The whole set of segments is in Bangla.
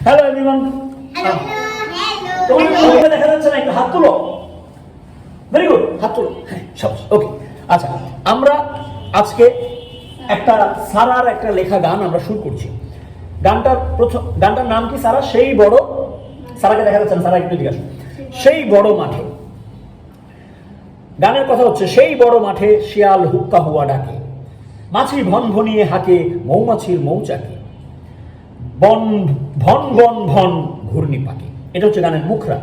Hello everyone. তোমার সবাইকে দেখা যাচ্ছে না, একটু হাত তুলো। ভেরি গুড, হাত তুলো। হ্যাঁ, শাবাশ। ওকে, আচ্ছা, আমরা আজকে একটা সারার একটা লেখা গান আমরা শুরু করছি। গানটার নাম কি? সারা সেই বড়। সারাকে দেখা যাচ্ছে না, সারা একটু দিকে আসো। সেই বড় মাঠে। গানের কথা হচ্ছে, সেই বড় মাঠে শিয়াল হুক্কা হুয়া ডাকে, মাছি ভন ভনিয়ে হাঁকে, মৌমাছির মৌচাকে, বন ভন বন ভন ঘূর্ণি পাকে। এটা হচ্ছে গানের মুখরা।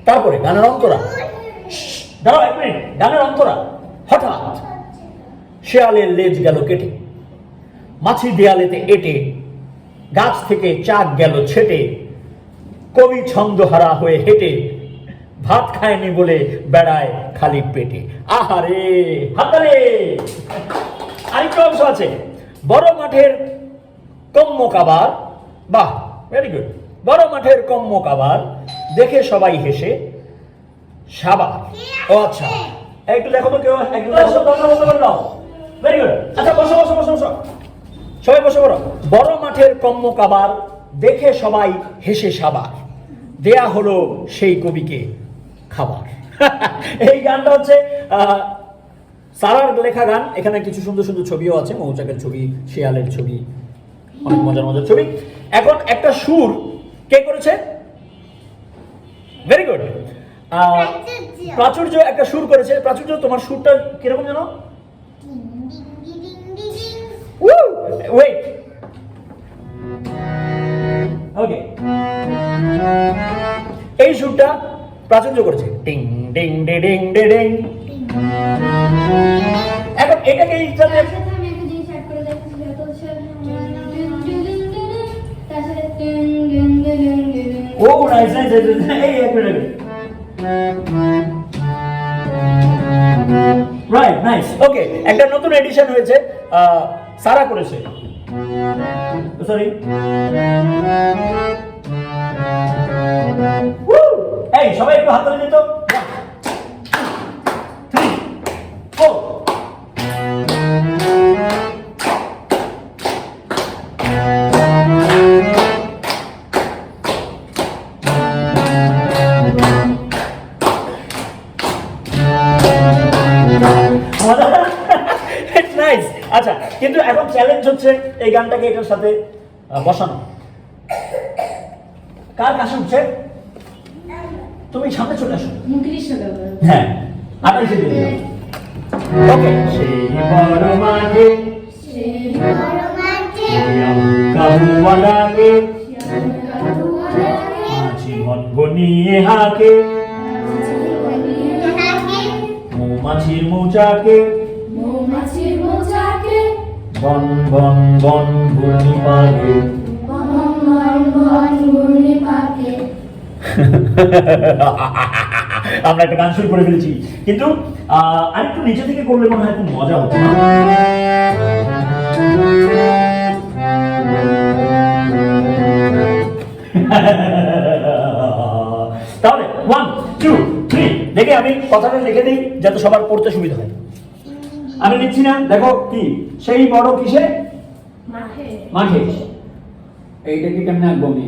তারপরে গানের অন্তরা। দাঁড়াও এক মিনিট। গানের অন্তরা। হঠাৎ শিয়ালের লেজ গেল কেটে, মাছি দেয়ালেতে এটে, গাছ থেকে চাক গেল ছেটে, কবি ছন্দহারা হয়ে হেঁটে, ভাত খায়নি বলে বেড়ায় খালি পেটে। আহারে হাতারে। আরেকটা অংশ আছে, বড় মাঠের কম্ম কাবার। বাহ, ভেরি গুড। বড় মাঠের কম্ম কাবার, দেখে সবাই হেসে সাবার। ও আচ্ছা, একটু দেখো তো কেউ, একটু দেখো। Very good. আচ্ছা, বসো বসো বসো বসো, সবাই বসে পড়ো। বড় মাঠের কম্ম কাবার, দেখে সবাই হেসে সাবার, দেয়া হলো সেই কবিকে খাবার। এই গানটা হচ্ছে সারার লেখা গান। এখানে কিছু সুন্দর সুন্দর ছবিও আছে, মৌচাকের ছবি, শিয়ালের ছবি, অনেক মজার মজার ছবি। এখন একটা সুর কে করেছে? ভেরি গুড, প্রাচুর্য একটা সুর করেছে। প্রাচুর্য, তোমার সুরটা কিরকম জানো? ওয়েট, ওকে, এই সুরটা প্রাচুর্য করেছে, টিং ding day ding day ding. এখন এটাকে ও নাইস নাইস। এই এক মিনিট, রাইট, নাইস। ওকে, একটা নতুন এডিশন হয়েছে, সারা করেছে। সরি, এই সবাই একটু হাত তালি দিত। আচ্ছা, কিন্তু এখন চ্যালেঞ্জ হচ্ছে এই গানটাকে এটার সাথে বসানো। কার কাছে উঠছে? তুমি সামনে চলে আসো। হ্যাঁ, আটাই সে দিল। ওকে, সেই বড় মাঠে কাহুয়া ডাকে, মাছি ভন ভনিয়ে হাঁকে, মৌমাছির মৌচাকে, বন বন বন ঘূর্ণি পাকে। আমরা একটা গান শুরু করে ফেলেছি, কিন্তু আরেকটু নিচে থেকে করলে মনে হয় খুব মজা হতো না? তাহলে 1 2 3 দেখে আমি কথাটা লিখে দিই যাতে সবার পড়তে সুবিধা হয়। আমি লিখছি না, দেখো কি, সেই বড় কিসে? মাঠে। এইটা কি কেমন আঁকবো আমি?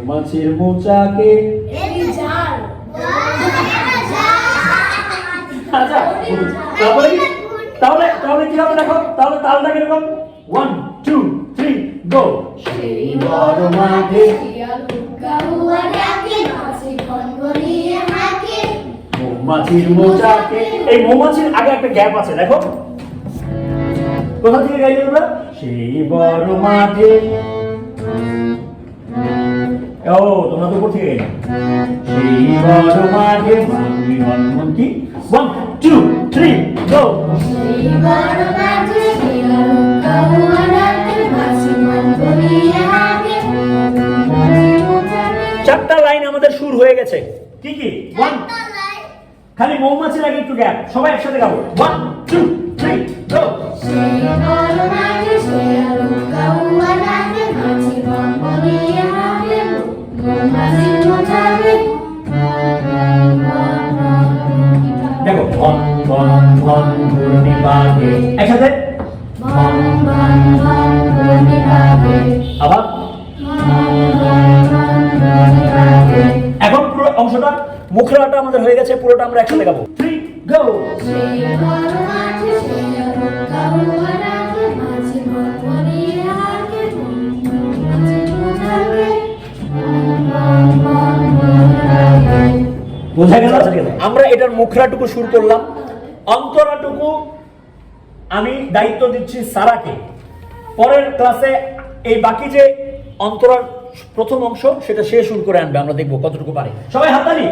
মাছির মোচাকে। আচ্ছা, তাহলে তাহলে কি হবে দেখো, তাহলে তালটা কিরকম? 1 2 3 গো। সেই বড় মাঠে মৌমাছির মৌচাকে। এই মৌমাছির আগে একটা গ্যাপ আছে, দেখো কোথা থেকে গাইলে তোমরা? সেই বড় মাঠে। ও, তোমরা তো উপর থেকে গাইলে। সেই বড় মাঠে কি? 1 2 3 গো। সেই বড় মাঠে চারটা লাইন আমাদের সুর হয়ে গেছে। কি কি? 1, খালি মৌমাছির আগে একটু গ্যাপ। সবাই একসাথে গাবো। 1 2 3 গো। সেই বড় মাঠে শিয়াল হুক্কা হুয়া ডাকে, মাছি ভন ভনিয়ে হাঁকে, মৌমাছির মৌচাকে। দেখো, ভন ভন ভন ঘূর্ণি একসাথে আবার এখন পুরো অংশটা মুখরাটা আমাদের হয়ে গেছে, পুরোটা আমরা একসাথে গাবো। 3 গো। বোঝা গেল? আমরা এটার মুখরাটুকু শুরু করলাম, অন্তরাটুকু আমি দায়িত্ব দিচ্ছি সারাকে। পরের ক্লাসে এই বাকি যে অন্তরার প্রথম অংশ সেটা সে শুরু করে আনবে, আমরা দেখবো কতটুকু পারে। সবাই হাততালি।